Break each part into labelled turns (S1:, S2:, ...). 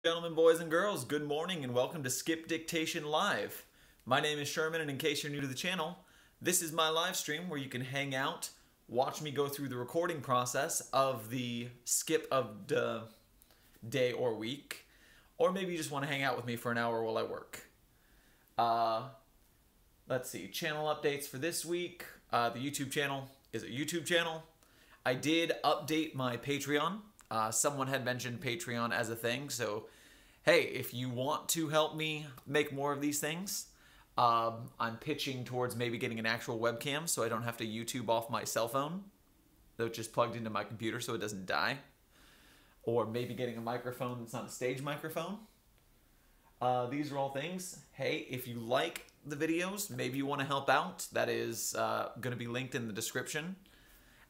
S1: Gentlemen, boys and girls, good morning and welcome to SCiP-Dictation Live. My name is Sherman, and in case you're new to the channel, this is my live stream where you can hang out, watch me go through the recording process of the skip of the day or week, or maybe you just want to hang out with me for an hour while I work. Let's see, channel updates for this week. The YouTube channel is a YouTube channel. I did update my Patreon. Someone had mentioned Patreon as a thing, so hey, if you want to help me make more of these things, I'm pitching towards maybe getting an actual webcam so I don't have to YouTube off my cell phone, though it's just plugged into my computer so it doesn't die, or maybe getting a microphone that's not a stage microphone. These are all things. Hey, if you like the videos, maybe you want to help out, that is going to be linked in the description.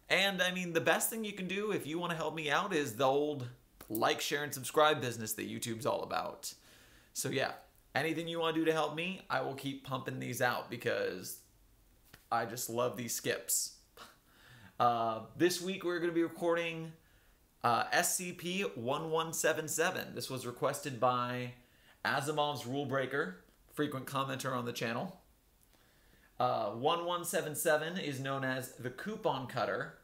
S1: And I mean, the best thing you can do if you want to help me out is the old like, share, and subscribe business that YouTube's all about. So yeah, anything you want to do to help me, I will keep pumping these out because I just love these skips. This week we're going to be recording SCP-1177. This was requested by Asimov's Rule Breaker, frequent commenter on the channel. 1177 is known as the Coupon Cutter.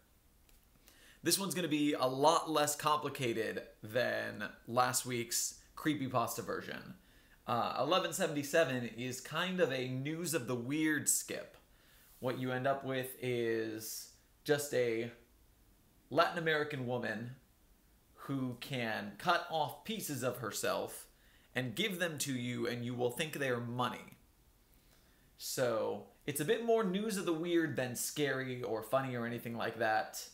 S1: This one's going to be a lot less complicated than last week's creepypasta version. 1177 is kind of a news of the weird skip. What you end up with is just a Latin American woman who can cut off pieces of herself and give them to you, and you will think they are money. So it's a bit more news of the weird than scary or funny or anything like that.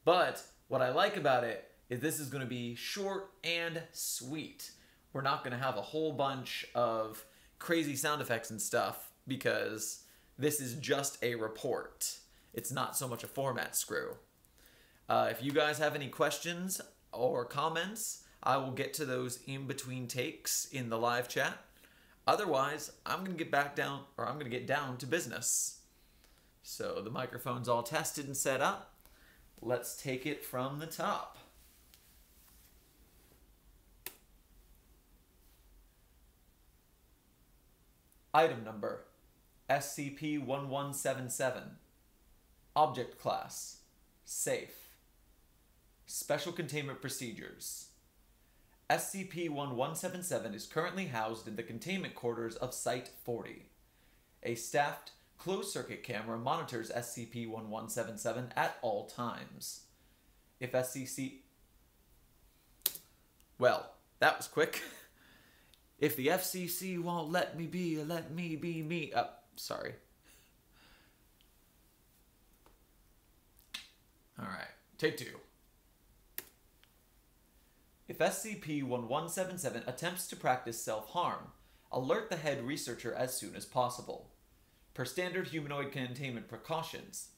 S1: But what I like about it is this is going to be short and sweet. We're not going to have a whole bunch of crazy sound effects and stuff because this is just a report. It's not so much a format screw. If you guys have any questions or comments, I will get to those in between takes in the live chat. Otherwise, I'm going to get down to business. So the microphone's all tested and set up. Let's take it from the top. Item number, SCP-1177. Object class, safe. Special containment procedures. SCP-1177 is currently housed in the containment quarters of Site-40. A staffed, closed-circuit camera monitors SCP-1177 at all times. If SCC... Well, that was quick. If the FCC won't let me be me... sorry. Alright, take two. If SCP-1177 attempts to practice self-harm, alert the head researcher as soon as possible. Per standard humanoid containment precautions.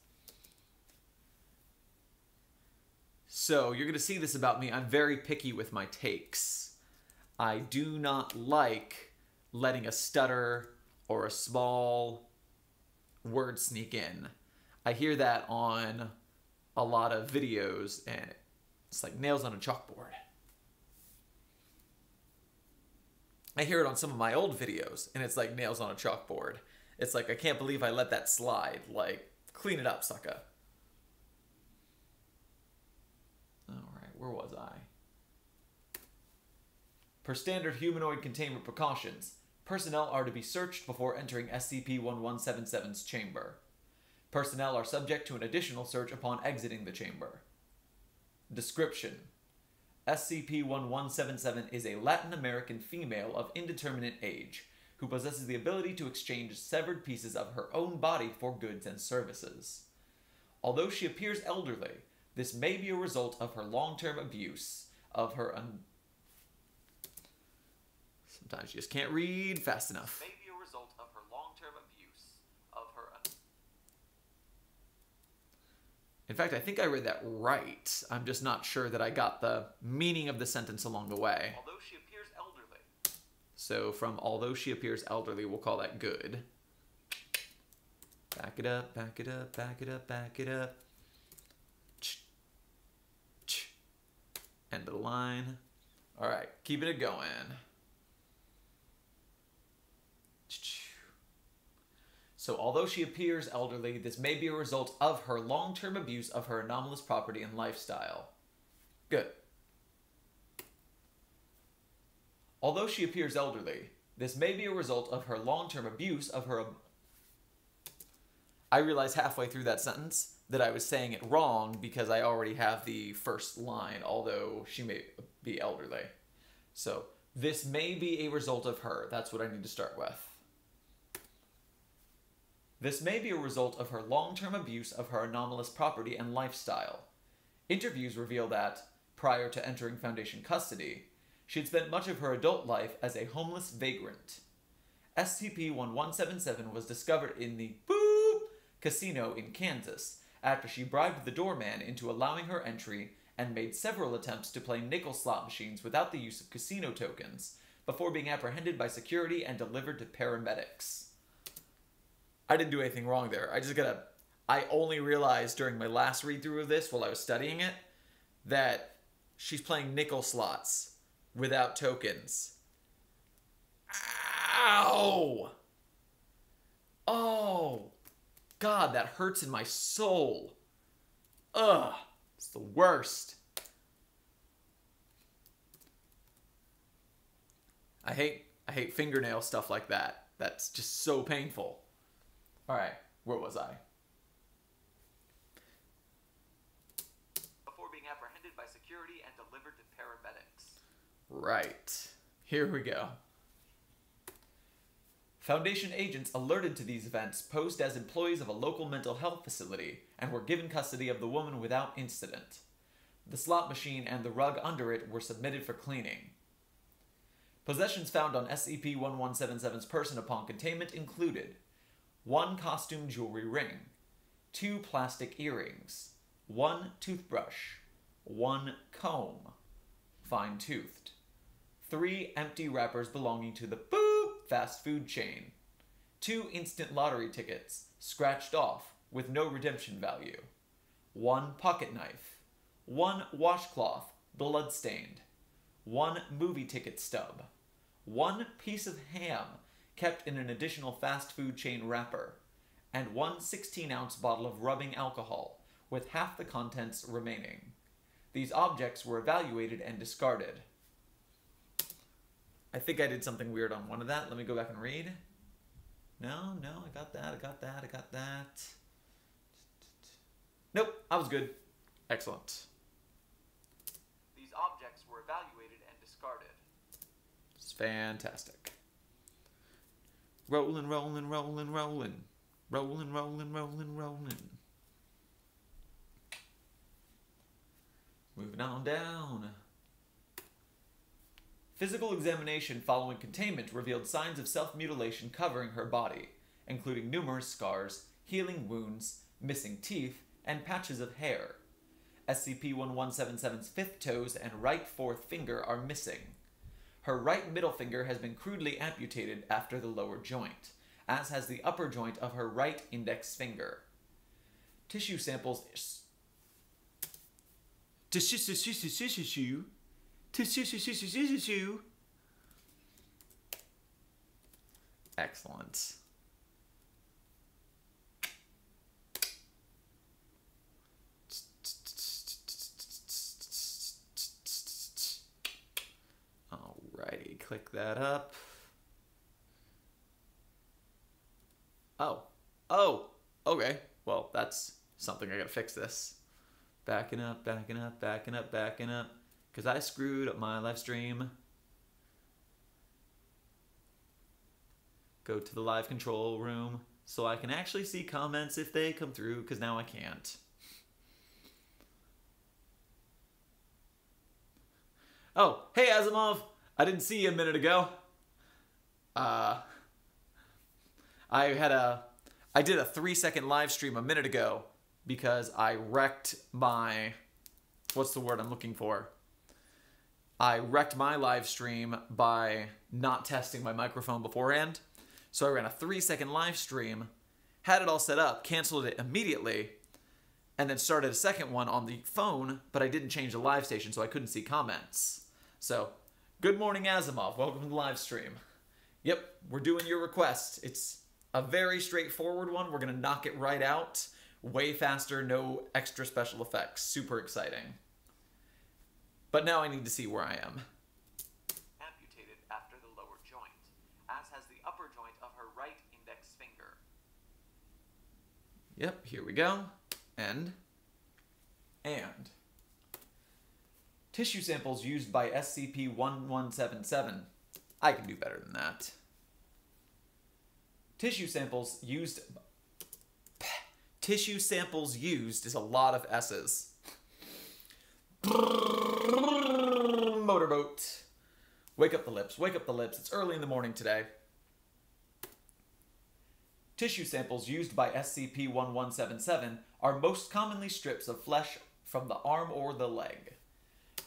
S1: So, you're going to see this about me. I'm very picky with my takes. I do not like letting a stutter or a small word sneak in. I hear that on a lot of videos, and it's like nails on a chalkboard. I hear it on some of my old videos, and it's like nails on a chalkboard. It's like, I can't believe I let that slide. Like, clean it up, sucker. Alright, where was I? Per standard humanoid containment precautions, personnel are to be searched before entering SCP-1177's chamber. Personnel are subject to an additional search upon exiting the chamber. Description: SCP-1177 is a Latin American female of indeterminate age, who possesses the ability to exchange severed pieces of her own body for goods and services. Although she appears elderly, this may be a result of her long-term abuse of her Sometimes you just can't read fast enough. May be a result of her long-term abuse of her In fact, I think I read that right. I'm just not sure that I got the meaning of the sentence along the way. Although she appears elderly. So from although she appears elderly, we'll call that good. Back it up, back it up, back it up, back it up. End of the line. All right, keeping it going. So although she appears elderly, this may be a result of her long-term abuse of her anomalous property and lifestyle. Good. Although she appears elderly, this may be a result of her long-term abuse of her... I realized halfway through that sentence that I was saying it wrong because I already have the first line, although she may be elderly. So, this may be a result of her. That's what I need to start with. This may be a result of her long-term abuse of her anomalous property and lifestyle. Interviews reveal that, prior to entering Foundation custody, she had spent much of her adult life as a homeless vagrant. SCP-1177 was discovered in the casino in Kansas after she bribed the doorman into allowing her entry and made several attempts to play nickel slot machines without the use of casino tokens before being apprehended by security and delivered to paramedics. I didn't do anything wrong there. I only realized during my last read-through of this while I was studying it that she's playing nickel slots without tokens. Ow! Oh! God, that hurts in my soul. Ugh, it's the worst. I hate fingernail stuff like that. That's just so painful. All right, where was I? Before being apprehended by security and delivered to paramedics. Right. Here we go. Foundation agents alerted to these events posed as employees of a local mental health facility and were given custody of the woman without incident. The slot machine and the rug under it were submitted for cleaning. Possessions found on SCP-1177's person upon containment included 1 costume jewelry ring, 2 plastic earrings, 1 toothbrush, 1 comb, fine-toothed, 3 empty wrappers belonging to the fast food chain, 2 instant lottery tickets, scratched off with no redemption value, 1 pocket knife, 1 washcloth, blood-stained, 1 movie ticket stub, 1 piece of ham kept in an additional fast food chain wrapper, and 1 16-ounce bottle of rubbing alcohol, with half the contents remaining. These objects were evaluated and discarded. I think I did something weird on one of that. Let me go back and read. No, I got that. Nope, I was good. Excellent. These objects were evaluated and discarded. It's fantastic. Rolling. Moving on down. Physical examination following containment revealed signs of self-mutilation covering her body, including numerous scars, healing wounds, missing teeth, and patches of hair. SCP-1177's 5th toes and right 4th finger are missing. Her right middle finger has been crudely amputated after the lower joint, as has the upper joint of her right index finger. Tissue samples... Excellent. Alrighty, click that up. Oh, okay. Well, that's something I gotta fix this. Backing up. Because I screwed up my live stream. Go to the live control room so I can actually see comments if they come through, because now I can't. Oh, hey Asimov! I didn't see you a minute ago. I did a 3-second live stream a minute ago because I wrecked my... What's the word I'm looking for? I wrecked my live stream by not testing my microphone beforehand. So I ran a 3-second live stream, had it all set up, canceled it immediately, and then started a second one on the phone, but I didn't change the live station, so I couldn't see comments. So Good morning, Asimov. Welcome to the live stream. Yep, we're doing your request. It's a very straightforward one. We're going to knock it right out. Way faster, no extra special effects. Super exciting. But now I need to see where I am.
S2: Amputated after the lower joint, as has the upper joint of her right index finger.
S1: Yep, here we go. And. Tissue samples used by SCP-1177. I can do better than that. Tissue samples used is a lot of S's. Motorboat. Wake up the lips, wake up the lips. It's early in the morning today. Tissue samples used by SCP-1177 are most commonly strips of flesh from the arm or the leg.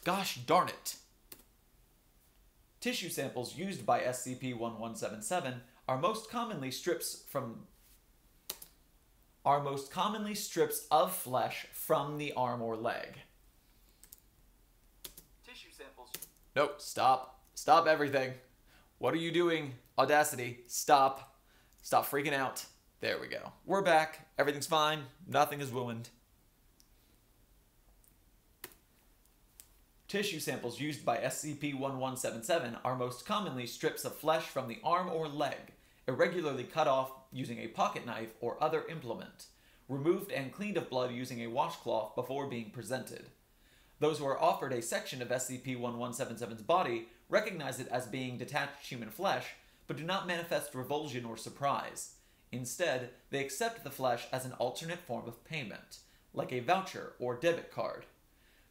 S1: Gosh darn it. Tissue samples used by SCP-1177 are most commonly strips of flesh from the arm or leg.
S2: Tissue samples.
S1: Nope, stop. Stop everything. What are you doing? Audacity, stop. Stop freaking out. There we go. We're back. Everything's fine. Nothing is ruined. Tissue samples used by SCP-1177 are most commonly strips of flesh from the arm or leg, irregularly cut off using a pocket knife or other implement, removed and cleaned of blood using a washcloth before being presented. Those who are offered a section of SCP-1177's body recognize it as being detached human flesh, but do not manifest revulsion or surprise. Instead, they accept the flesh as an alternate form of payment, like a voucher or debit card.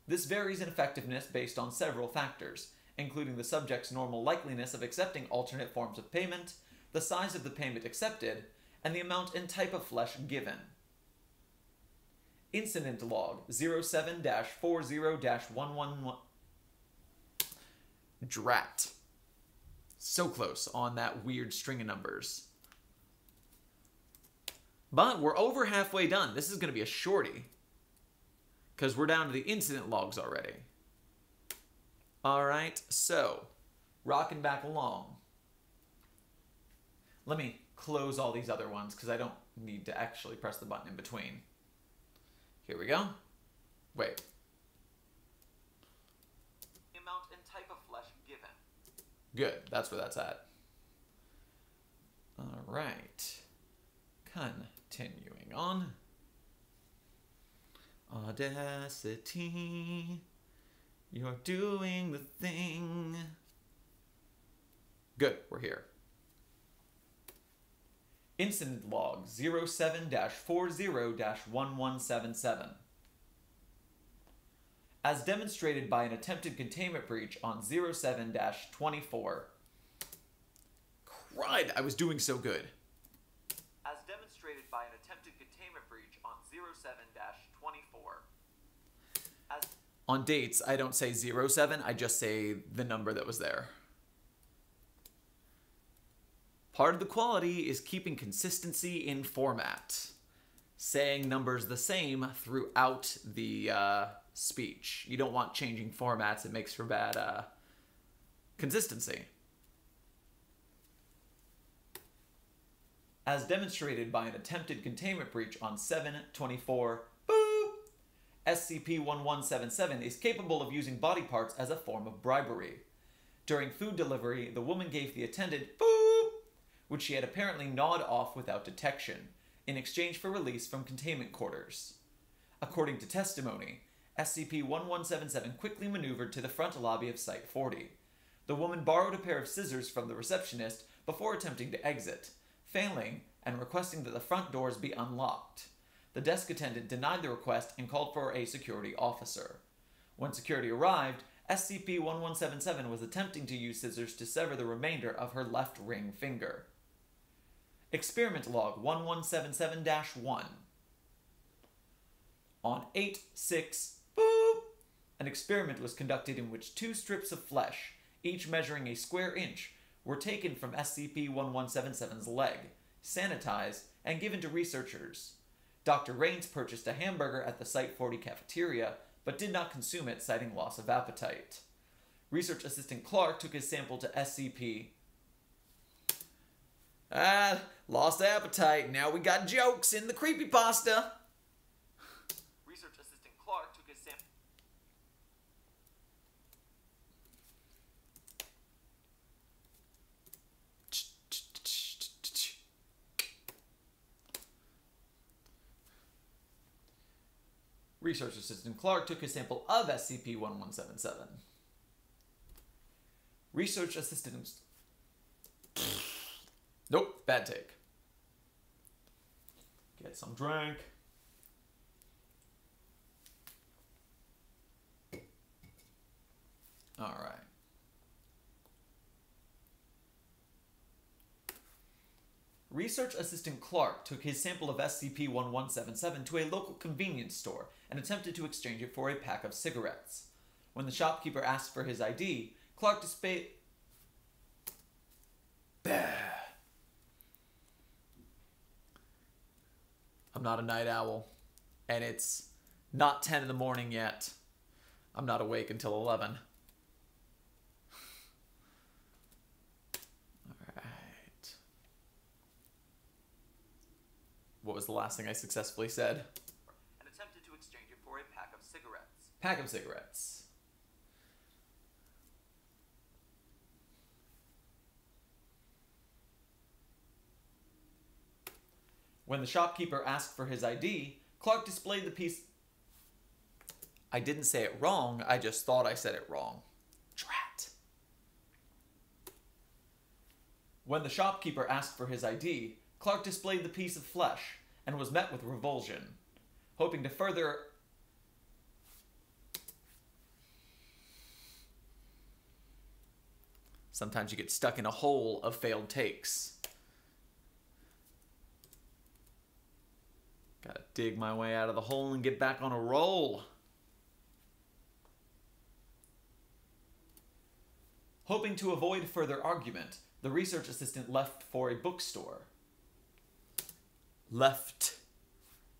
S1: This varies in effectiveness based on several factors, including the subject's normal likeliness of accepting alternate forms of payment, the size of the payment accepted, and the amount and type of flesh given. Incident Log 07-40-111. Drat. So close on that weird string of numbers. But we're over halfway done. This is going to be a shorty, because we're down to the incident logs already. Alright, so, rocking back along. Let me close all these other ones, because I don't need to actually press the button in between. Here we go. Wait.
S2: The amount and type of flesh given.
S1: Good, that's where that's at. Alright. Continuing on. Audacity, you're doing the thing. Good, we're here. Incident Log 07-40-1177. As demonstrated by an attempted containment breach on 07-24. Crud, I was doing so good.
S2: As demonstrated by an attempted containment breach on 07-24.
S1: On dates, I don't say 07, I just say the number that was there. Part of the quality is keeping consistency in format. Saying numbers the same throughout the speech. You don't want changing formats, it makes for bad consistency. As demonstrated by an attempted containment breach on 7/24, boop! SCP-1177 is capable of using body parts as a form of bribery. During food delivery, the woman gave the attendant boop, which she had apparently gnawed off without detection, in exchange for release from containment quarters. According to testimony, SCP-1177 quickly maneuvered to the front lobby of Site-40. The woman borrowed a pair of scissors from the receptionist before attempting to exit, failing and requesting that the front doors be unlocked. The desk attendant denied the request and called for a security officer. When security arrived, SCP-1177 was attempting to use scissors to sever the remainder of her left ring finger. Experiment Log 1177-1. On 8/6, boop, an experiment was conducted in which 2 strips of flesh, each measuring a square inch, were taken from SCP-1177's leg, sanitized, and given to researchers. Dr. Raines purchased a hamburger at the Site-40 cafeteria, but did not consume it, citing loss of appetite. Research assistant Clark took his sample to SCP. Lost appetite. Now we got jokes in the creepypasta.
S2: Research assistant Clark took his sample.
S1: Research assistant Clark took his sample of SCP-1177. Research assistant... Nope, bad take. Get some drink. All right. Research assistant Clark took his sample of SCP-1177 to a local convenience store and attempted to exchange it for a pack of cigarettes. When the shopkeeper asked for his ID, Clark displayed... I'm not a night owl, and it's not 10 in the morning yet. I'm not awake until 11. Alright. What was the last thing I successfully said?
S2: And attempted to exchange it for a pack of cigarettes.
S1: Pack of cigarettes. When the shopkeeper asked for his ID, Clark displayed the piece... I didn't say it wrong, I just thought I said it wrong. Drat. When the shopkeeper asked for his ID, Clark displayed the piece of flesh and was met with revulsion. Hoping to further... Sometimes you get stuck in a hole of failed takes. Gotta dig my way out of the hole and get back on a roll. Hoping to avoid further argument, the research assistant left for a bookstore. Left.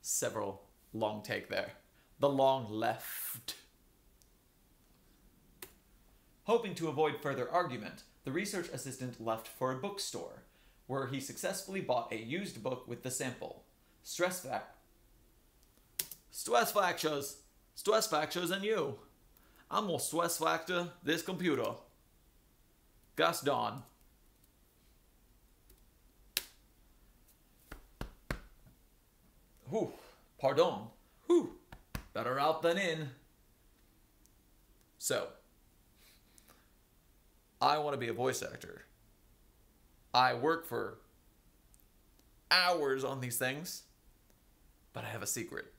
S1: Several long take there. The long left. Hoping to avoid further argument, the research assistant left for a bookstore, where he successfully bought a used book with the sample. Stress factors and you. I'm gonna stress factor this computer. Gus Dawn. Whew, pardon. Whew, better out than in. So, I want to be a voice actor. I work for hours on these things. But I have a secret.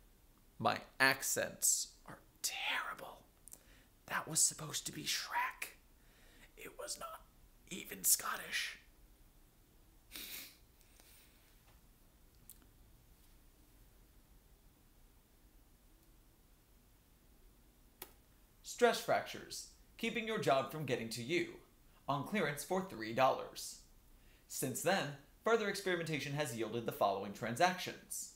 S1: My accents are terrible. That was supposed to be Shrek. It was not even Scottish. Stress fractures. Keeping your job from getting to you. On clearance for $3. Since then, further experimentation has yielded the following transactions.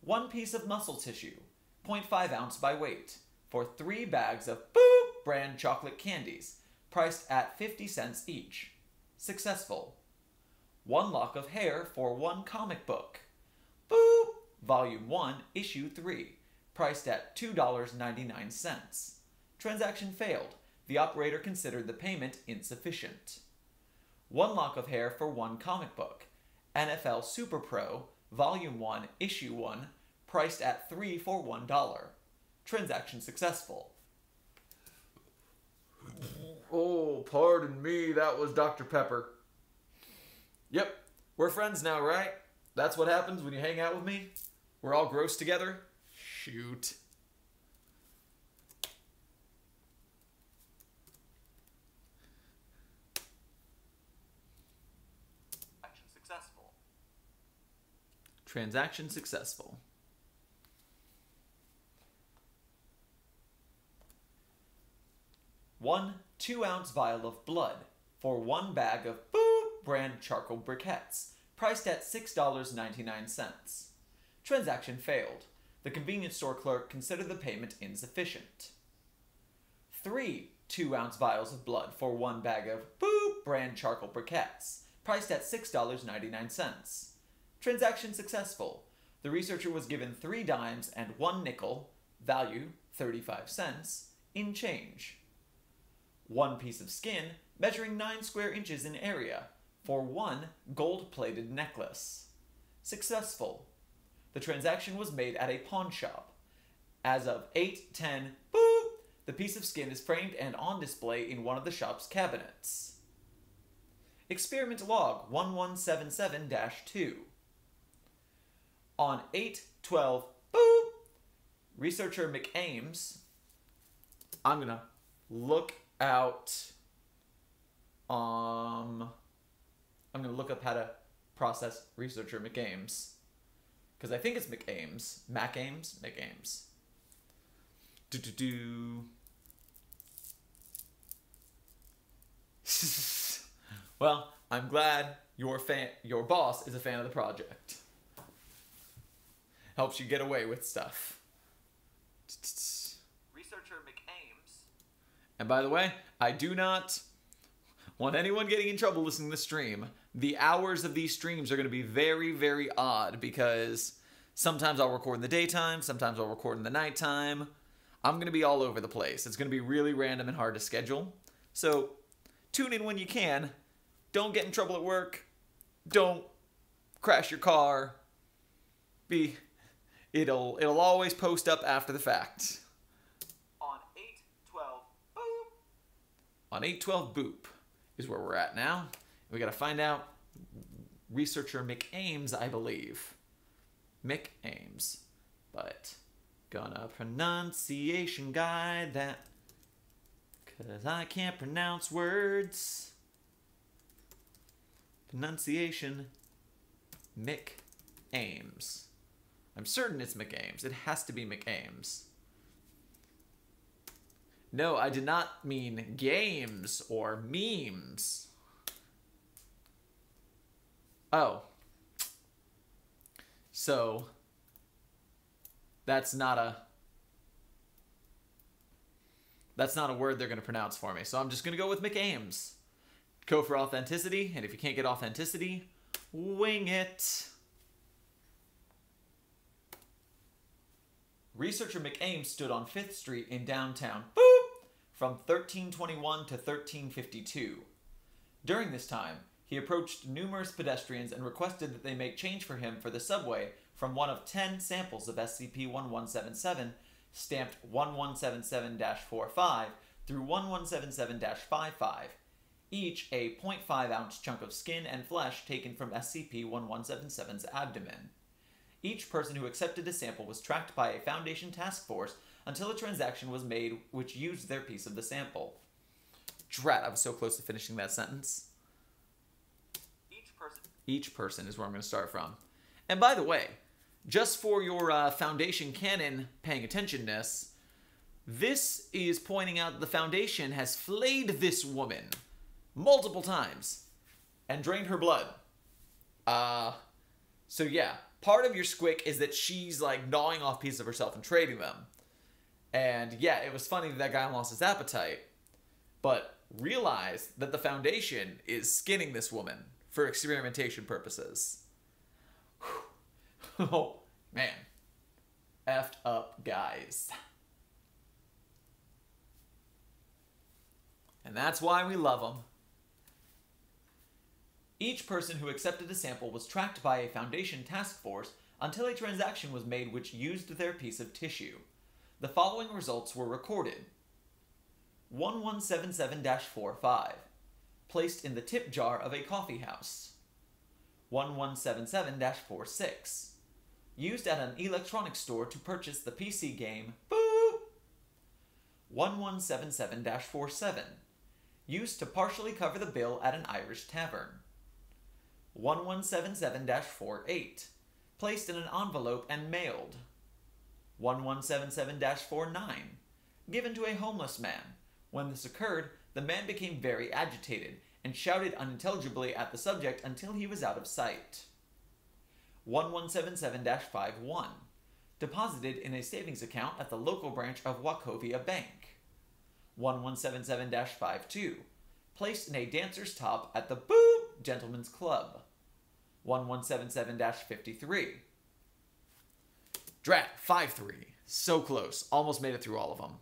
S1: 1 piece of muscle tissue, 0.5 ounce by weight, for 3 bags of Boop brand chocolate candies, priced at 50 cents each. Successful. 1 lock of hair for 1 comic book. Boop! Volume 1, Issue 3, priced at $2.99. Transaction failed. The operator considered the payment insufficient. 1 lock of hair for 1 comic book. NFL Super Pro, Volume 1, Issue 1, priced at $3 for $1. Transaction successful. Oh, pardon me, that was Dr. Pepper. Yep, we're friends now, right? That's what happens when you hang out with me? We're all gross together? Shoot.
S2: Action successful.
S1: Transaction successful. One 2-ounce vial of blood for 1 bag of Boop brand charcoal briquettes, priced at $6.99. Transaction failed. The convenience store clerk considered the payment insufficient. 3 2-ounce vials of blood for 1 bag of Boop brand charcoal briquettes, priced at $6.99. Transaction successful. The researcher was given 3 dimes and 1 nickel, value 35 cents, in change. 1 piece of skin measuring 9 square inches in area for 1 gold-plated necklace. Successful. The transaction was made at a pawn shop. As of 8/10, boop, the piece of skin is framed and on display in one of the shop's cabinets. Experiment log 1177-2. On 8/12, boop, researcher McAmes, I'm gonna look out, I'm gonna look up how to process researcher McAmes, because I think it's McAmes. Well, I'm glad your boss is a fan of the project. Helps you get away with stuff.
S2: Researcher McAmes.
S1: And by the way, I do not want anyone getting in trouble listening to the stream. The hours of these streams are going to be very, very odd because sometimes I'll record in the daytime, sometimes I'll record in the nighttime. I'm going to be all over the place. It's going to be really random and hard to schedule. So tune in when you can. Don't get in trouble at work. Don't crash your car. It'll always post up after the fact.
S2: On 8/12, boop.
S1: On 8/12, boop is where we're at now. We got to find out researcher McAmes, I believe. McAmes. But gonna pronunciation guide that, cause I can't pronounce words. Pronunciation McAmes. I'm certain it's McAmes. It has to be McAmes. No, I did not mean games or memes. Oh. So that's not a word they're going to pronounce for me. So I'm just going to go with McAmes. Go for authenticity, and if you can't get authenticity, wing it. Researcher McAmes stood on 5th Street in downtown, boop, from 1321 to 1352. During this time, he approached numerous pedestrians and requested that they make change for him for the subway from one of 10 samples of SCP-1177, stamped 1177-45 through 1177-55, each a 0.5-ounce chunk of skin and flesh taken from SCP-1177's abdomen. Each person who accepted a sample was tracked by a Foundation task force until a transaction was made which used their piece of the sample. Drat, I was so close to finishing that sentence. Each person is where I'm going to start from. And by the way, just for your Foundation canon paying attentionness, this is pointing out that the Foundation has flayed this woman multiple times and drained her blood. So yeah, part of your squick is that she's like gnawing off pieces of herself and trading them. And yeah, it was funny that that guy lost his appetite, but realize that the Foundation is skinning this woman for experimentation purposes. Oh, man. Effed up guys. And that's why we love them. Each person who accepted a sample was tracked by a Foundation task force until a transaction was made which used their piece of tissue. The following results were recorded. 1177-45. Placed in the tip jar of a coffee house. 1177-46. Used at an electronics store to purchase the PC game Boop. 1177-47. Used to partially cover the bill at an Irish tavern. 1177-48. Placed in an envelope and mailed. 1177-49. Given to a homeless man. When this occurred, the man became very agitated and shouted unintelligibly at the subject until he was out of sight. 1177-51. Deposited in a savings account at the local branch of Wachovia Bank. 1177-52. Placed in a dancer's top at the Boop Gentlemen's Club. 1177-53. Drat, 5-3. So close. Almost made it through all of them.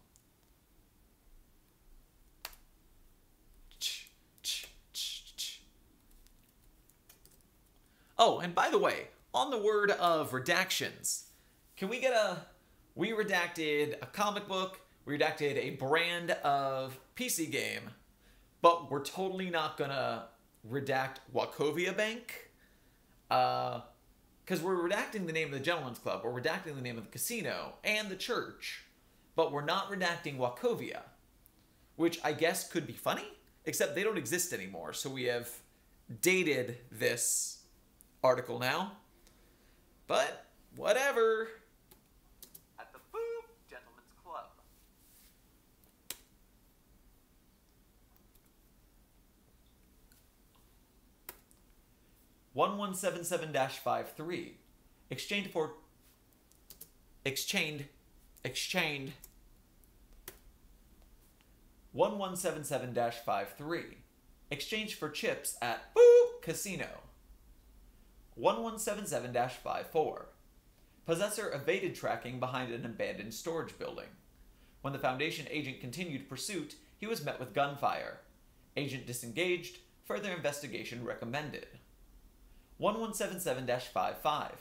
S1: Oh, and by the way, on the word of redactions, can we get a... We redacted a comic book, we redacted a brand of PC game, but we're totally not gonna redact Wachovia Bank. Because we're redacting the name of the Gentlemen's Club, we're redacting the name of the casino and the church, but we're not redacting Wachovia, which I guess could be funny, except they don't exist anymore, so we have dated this article now. But whatever.
S2: At the Boop Gentlemen's Club.
S1: 1177-53. Exchanged 1177-53. Exchange for chips at Boop Casino. 1177-54. Possessor evaded tracking behind an abandoned storage building. When the Foundation agent continued pursuit, he was met with gunfire. Agent disengaged. Further investigation recommended. 1177-55.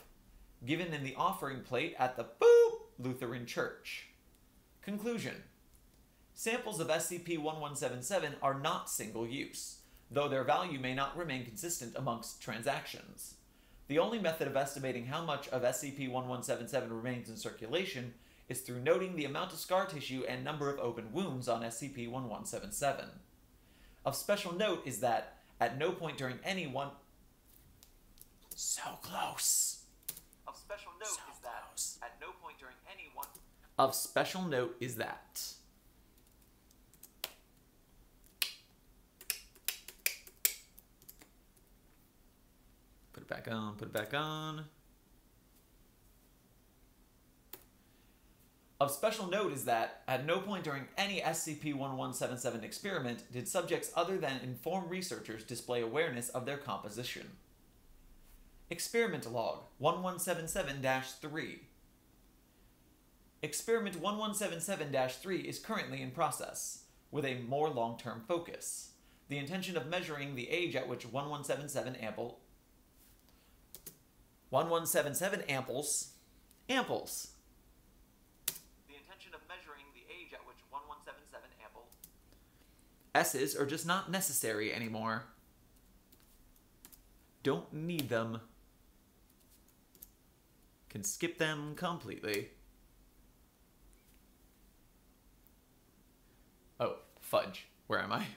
S1: Given in the offering plate at the Boop Lutheran Church. Conclusion. Samples of SCP-1177 are not single-use, though their value may not remain consistent amongst transactions. The only method of estimating how much of SCP-1177 remains in circulation is through noting the amount of scar tissue and number of open wounds on SCP-1177. Of special note is that, at no point during any one... So close.
S2: Of special note
S1: So
S2: is that,
S1: close.
S2: at no point during any one...
S1: Of special note is that... Put it back on, put it back on. Of special note is that, at no point during any SCP-1177 experiment did subjects other than informed researchers display awareness of their composition. Experiment Log 1177-3. Experiment 1177-3 is currently in process, with a more long-term focus. The intention of measuring the age at which 1177 amples...
S2: The intention of measuring the age at which 1177 ample...
S1: S's are just not necessary anymore. Don't need them. Can skip them completely. Oh, fudge. Where am I?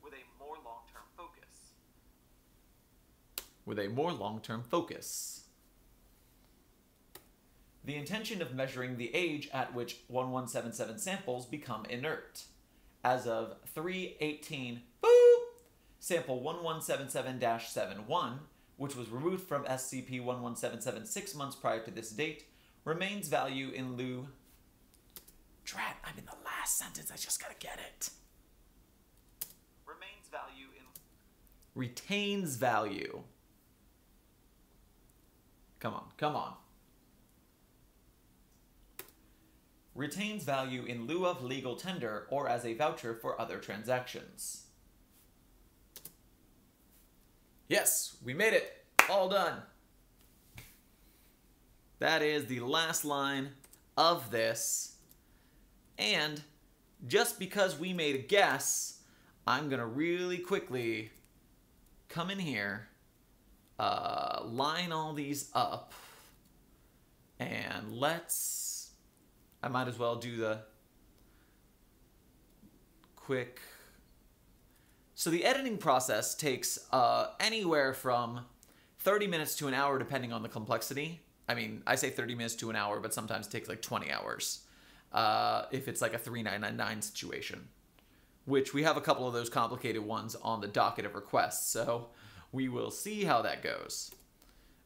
S2: With a more long-term focus.
S1: With a more long-term focus. The intention of measuring the age at which 1177 samples become inert. As of 3/18, boop, sample 1177-71, which was removed from SCP-1177 6 months prior to this date, remains value in lieu... Drat, I'm in the last sentence, I just gotta get it.
S2: Remains value in...
S1: Retains value. Come on, come on. Retains value in lieu of legal tender or as a voucher for other transactions. Yes, we made it. All done. That is the last line of this. And just because we made a guess, I'm going to really quickly come in here, line all these up, and let's... I might as well do the quick... So the editing process takes anywhere from 30 minutes to an hour, depending on the complexity. I mean, I say 30 minutes to an hour, but sometimes it takes like 20 hours. If it's like a 3999 situation. Which we have a couple of those complicated ones on the docket of requests, so we will see how that goes.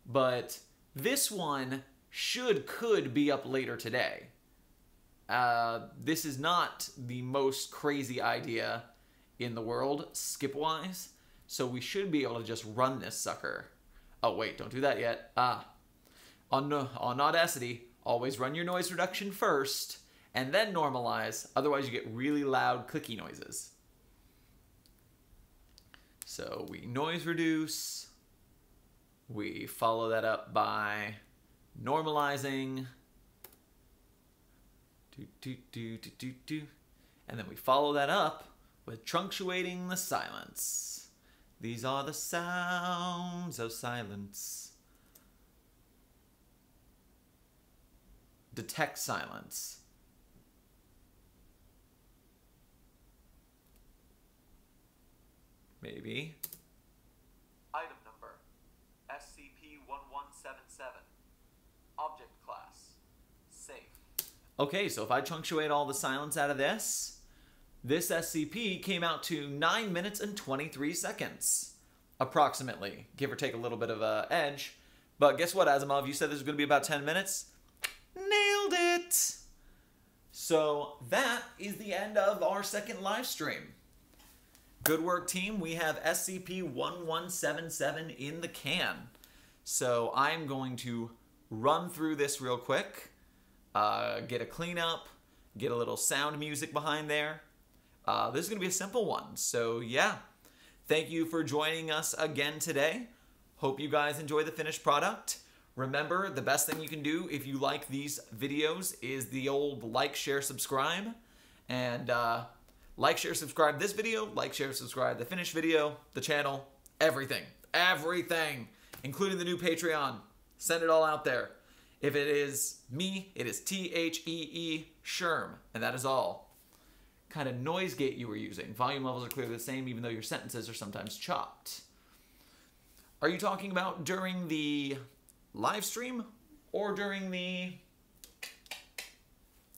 S1: But this one could be up later today. this is not the most crazy idea in the world, skip-wise, so we should be able to just run this sucker. Oh, wait, don't do that yet. On Audacity, always run your noise reduction first, and then normalize, otherwise you get really loud clicky noises. So we noise reduce, we follow that up by normalizing, and then we follow that up with truncating the silence. These are the sounds of silence. Detect silence. Maybe.
S2: Item number SCP-1177. Object class safe.
S1: Okay, so if I truncated all the silence out of this SCP came out to 9 minutes and 23 seconds. Approximately. Give or take a little bit of a edge. But guess what, Asimov? You said this was going to be about 10 minutes. Nailed it! So that is the end of our second live stream. Good work, team. We have SCP-1177 in the can. So I'm going to run through this real quick, get a cleanup, get a little sound music behind there. This is going to be a simple one. So yeah, thank you for joining us again today. Hope you guys enjoy the finished product. Remember, the best thing you can do if you like these videos is the old like, share, subscribe. And like, share, subscribe this video, like, share, subscribe the finished video, the channel, everything. Everything, including the new Patreon. Send it all out there. If it is me, it is THEE Sherm, and that is all. Kind of noise gate you were using. Volume levels are clearly the same, even though your sentences are sometimes chopped. Are you talking about during the live stream or during the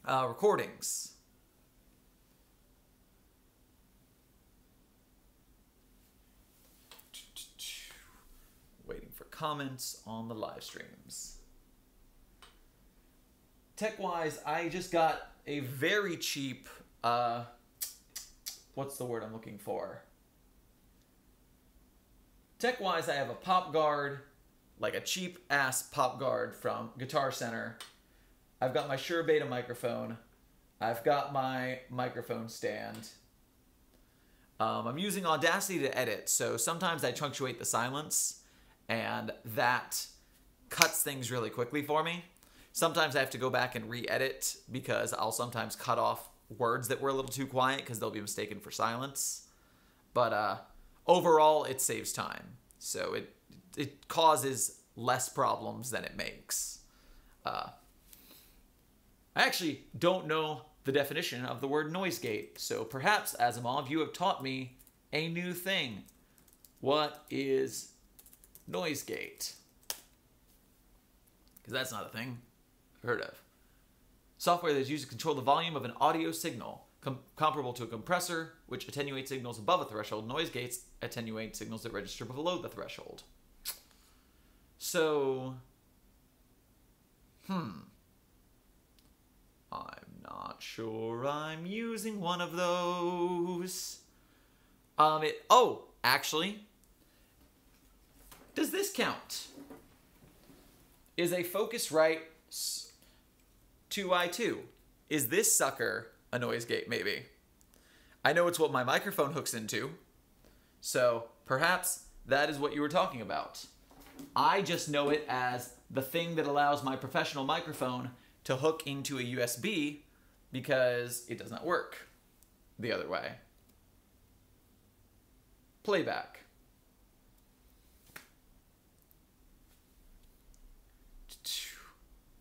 S1: recordings? Waiting for comments on the live streams. Tech-wise, I just got a very cheap, what's the word I'm looking for? Tech-wise, I have a pop guard, like a cheap-ass pop guard from Guitar Center. I've got my Shure Beta microphone. I've got my microphone stand. I'm using Audacity to edit, so sometimes I truncate the silence, and that cuts things really quickly for me. Sometimes I have to go back and re-edit because I'll sometimes cut off words that were a little too quiet because they'll be mistaken for silence. But overall, it saves time. So it causes less problems than it makes. I actually don't know the definition of the word noise gate. So perhaps, Asimov, you have taught me a new thing. What is noise gate? Because that's not a thing I've heard of. Software that is used to control the volume of an audio signal, comparable to a compressor, which attenuates signals above a threshold. Noise gates attenuate signals that register below the threshold. So, I'm not sure I'm using one of those. Actually, does this count? Is a Focusrite 2i2. Is this sucker a noise gate, maybe? I know it's what my microphone hooks into, so perhaps that is what you were talking about. I just know it as the thing that allows my professional microphone to hook into a USB because it does not work the other way. Playback.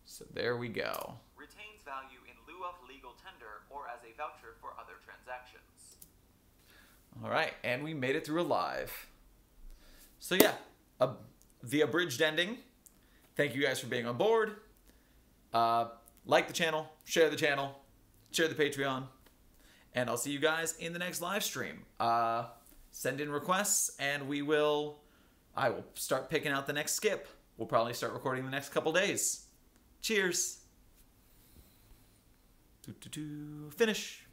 S1: So there we go.
S2: Retains value in lieu of legal tender or as a voucher for other transactions.
S1: All right, and we made it through a live. So yeah, the abridged ending. Thank you guys for being on board. Like the channel, share the Patreon, and I'll see you guys in the next live stream. Send in requests, and I will start picking out the next skip. We'll probably start recording the next couple days. Cheers. Finish.